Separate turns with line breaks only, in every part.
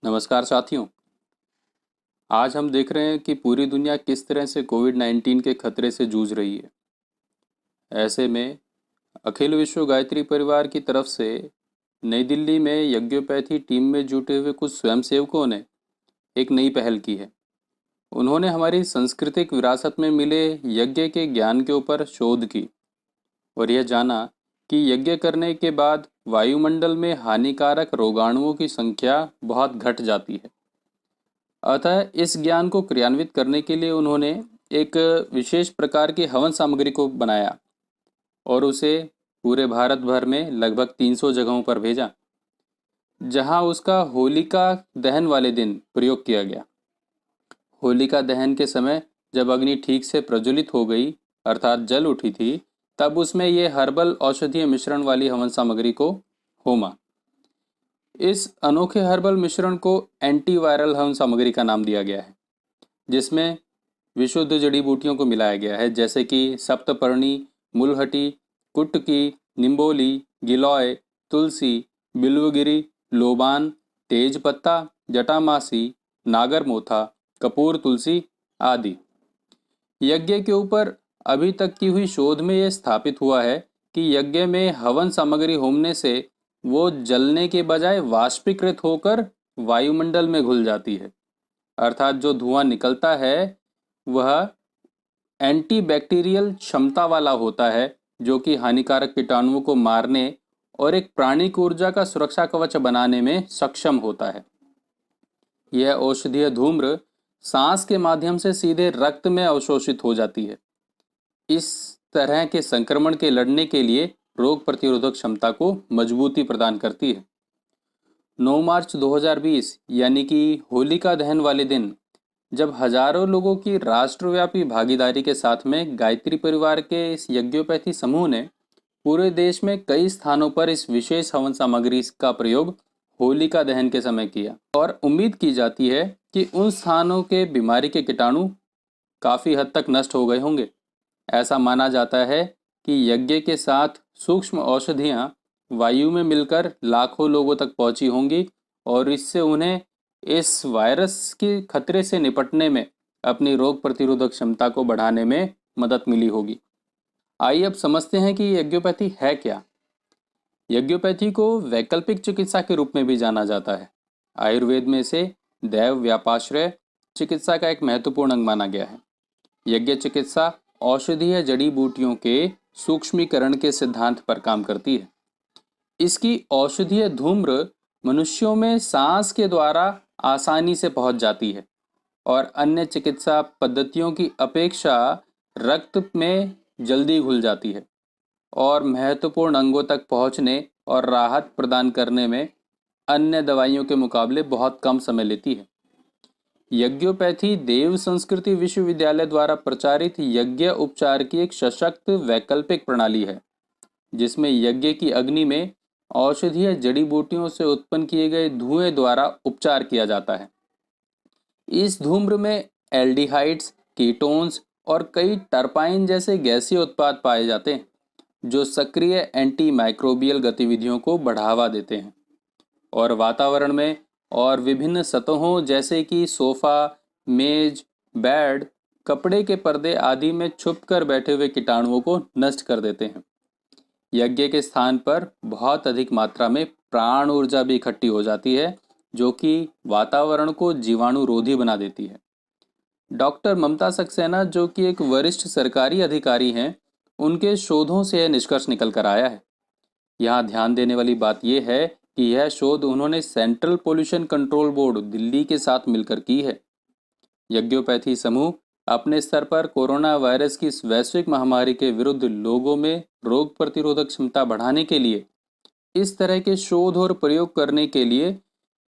नमस्कार साथियों। आज हम देख रहे हैं कि पूरी दुनिया किस तरह से कोविड-19 के खतरे से जूझ रही है। ऐसे में अखिल विश्व गायत्री परिवार की तरफ से नई दिल्ली में यज्ञोपैथी टीम में जुटे हुए कुछ स्वयंसेवकों ने एक नई पहल की है। उन्होंने हमारी सांस्कृतिक विरासत में मिले यज्ञ के ज्ञान के ऊपर शोध की और यह जाना कि यज्ञ करने के बाद वायुमंडल में हानिकारक रोगाणुओं की संख्या बहुत घट जाती है। अतः इस ज्ञान को क्रियान्वित करने के लिए उन्होंने एक विशेष प्रकार की हवन सामग्री को बनाया और उसे पूरे भारत भर में लगभग 300 जगहों पर भेजा, जहां उसका होलिका दहन वाले दिन प्रयोग किया गया। होलिका दहन के समय जब अग्नि ठीक से प्रज्वलित हो गई अर्थात जल उठी थी, तब उसमें ये हर्बल औषधीय मिश्रण वाली हवन सामग्री को होमा। इस अनोखे हर्बल मिश्रण को एंटीवायरल हवन सामग्री का नाम दिया गया है, जिसमें विशुद्ध जड़ी बूटियों को मिलाया गया है, जैसे कि सप्तपर्णी, मुलहटी, कुटकी, निम्बोली, गिलॉय, तुलसी, बिल्वगिरी, लोबान, तेजपत्ता, जटामासी, नागरमोथा, कपूर तुलसी आदि। यज्ञ के ऊपर अभी तक की हुई शोध में यह स्थापित हुआ है कि यज्ञ में हवन सामग्री होमने से वो जलने के बजाय वाष्पीकृत होकर वायुमंडल में घुल जाती है, अर्थात जो धुआं निकलता है वह एंटीबैक्टीरियल क्षमता वाला होता है, जो कि हानिकारक कीटाणुओं को मारने और एक प्राणिक ऊर्जा का सुरक्षा कवच बनाने में सक्षम होता है। यह औषधीय धूम्र सांस के माध्यम से सीधे रक्त में अवशोषित हो जाती है। इस तरह के संक्रमण के लड़ने के लिए रोग प्रतिरोधक क्षमता को मजबूती प्रदान करती है। 9 मार्च 2020 यानी कि होलिका दहन वाले दिन, जब हजारों लोगों की राष्ट्रव्यापी भागीदारी के साथ में गायत्री परिवार के इस यज्ञोपैथी समूह ने पूरे देश में कई स्थानों पर इस विशेष हवन सामग्री का प्रयोग होलिका दहन के समय किया और उम्मीद की जाती है कि उन स्थानों के बीमारी के कीटाणु काफ़ी हद तक नष्ट हो गए होंगे। ऐसा माना जाता है कि यज्ञ के साथ सूक्ष्म औषधियाँ वायु में मिलकर लाखों लोगों तक पहुंची होंगी और इससे उन्हें इस वायरस के खतरे से निपटने में अपनी रोग प्रतिरोधक क्षमता को बढ़ाने में मदद मिली होगी। आइए अब समझते हैं कि यज्ञोपैथी है क्या। यज्ञोपैथी को वैकल्पिक चिकित्सा के रूप में भी जाना जाता है। आयुर्वेद में इसे दैव व्यापाश्रय चिकित्सा का एक महत्वपूर्ण अंग माना गया है। यज्ञ चिकित्सा औषधीय जड़ी बूटियों के सूक्ष्मीकरण के सिद्धांत पर काम करती है। इसकी औषधीय धूम्र मनुष्यों में सांस के द्वारा आसानी से पहुंच जाती है और अन्य चिकित्सा पद्धतियों की अपेक्षा रक्त में जल्दी घुल जाती है और महत्वपूर्ण अंगों तक पहुंचने और राहत प्रदान करने में अन्य दवाइयों के मुकाबले बहुत कम समय लेती है। यज्ञोपैथी देव संस्कृति विश्वविद्यालय द्वारा प्रचारित यज्ञ उपचार की एक सशक्त वैकल्पिक प्रणाली है, जिसमें यज्ञ की अग्नि में औषधीय जड़ी बूटियों से उत्पन्न किए गए धुएं द्वारा उपचार किया जाता है। इस धूम्र में एल्डिहाइड्स, कीटोन्स और कई टर्पाइन जैसे गैसीय उत्पाद पाए जाते हैं, जो सक्रिय एंटी माइक्रोबियल गतिविधियों को बढ़ावा देते हैं और वातावरण में और विभिन्न सतहों जैसे कि सोफा, मेज, बेड, कपड़े के पर्दे आदि में छुपकर बैठे हुए कीटाणुओं को नष्ट कर देते हैं। यज्ञ के स्थान पर बहुत अधिक मात्रा में प्राण ऊर्जा भी इकट्ठी हो जाती है, जो कि वातावरण को जीवाणुरोधी बना देती है। डॉक्टर ममता सक्सेना, जो कि एक वरिष्ठ सरकारी अधिकारी हैं, उनके शोधों से यह निष्कर्ष निकल कर आया है। यहाँ ध्यान देने वाली बात यह है कि यह शोध उन्होंने central pollution control board Delhi के साथ मिलकर की है। यज्ञोपैथी समूह अपने स्तर पर कोरोना वायरस की इस वैश्विक महामारी के विरुद्ध लोगों में रोग प्रतिरोधक क्षमता बढ़ाने के लिए इस तरह के शोध और प्रयोग करने के लिए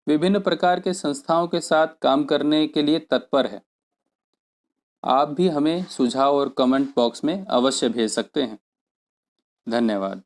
विभिन्न प्रकार के संस्थाओं के साथ काम करने के लिए तत्पर है। आप भी हमें सुझाव और कमेंट बॉक्स में अवश्य भेज सकते हैं। धन्यवाद।